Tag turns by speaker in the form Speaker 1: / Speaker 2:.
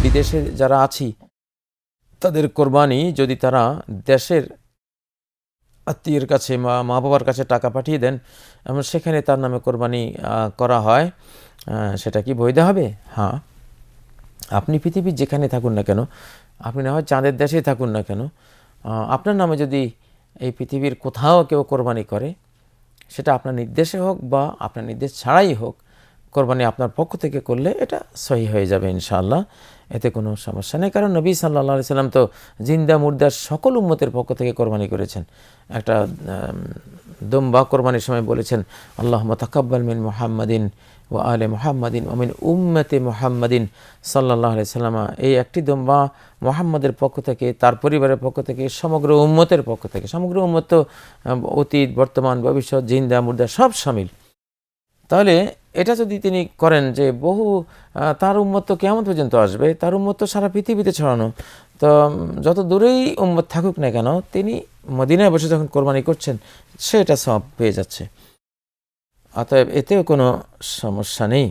Speaker 1: বিদেশে যারা আছি তাদের কোরবানি যদি তারা দেশের আত্মীয়ের কাছে মা বাবার কাছে টাকা পাঠিয়ে দেন এবং সেখানে তার নামে কোরবানি করা হয়, সেটা কি বৈধ হবে? হ্যাঁ, আপনি পৃথিবীর যেখানে থাকুন না কেন, আপনি না হয় চাঁদের দেশেই থাকুন না কেন, আপনার নামে যদি এই পৃথিবীর কোথাও কেউ কোরবানি করে, সেটা আপনার নির্দেশে হোক বা আপনার নির্দেশ ছাড়াই হোক, কোরবানি আপনার পক্ষ থেকে করলে এটা সহি হয়ে যাবে ইনশাআল্লাহ, এতে কোনো সমস্যা নেই। কারণ নবী সাল্লাল্লাহু আলাইহি সাল্লাম তো জিন্দা মুর্দার সকল উম্মতের পক্ষ থেকে কোরবানি করেছেন। একটা দুম্বা কোরবানির সময় বলেছেন, আল্লাহুম্মা তাকাব্বাল মিন মুহাম্মাদিন ওয়া আলে মুহাম্মাদিন ওয়া মিন উম্মতি মুহাম্মাদিন সাল্লাল্লাহু আলাইহি সাল্লাম। এই একটি দুম্বা মুহাম্মাদের পক্ষ থেকে, তার পরিবারের পক্ষ থেকে, সমগ্র উম্মতের পক্ষ থেকে। সমগ্র উম্মত তো অতীত, বর্তমান, ভবিষ্যৎ, জিন্দা মুর্দা সব শামিল। তাহলে এটা যদি তিনি করেন যে বহু তার উম্মত তো কিয়ামত পর্যন্ত আসবে, তার উম্মত তো সারা পৃথিবীতে ছড়ানো, তো যত দূরেই উম্মত থাকুক না কেন, তিনি মদিনায় বসে যখন কোরবানি করছেন সেটা সওয়াব পেয়ে যাচ্ছে। অতএব এতেও কোনো সমস্যা নেই।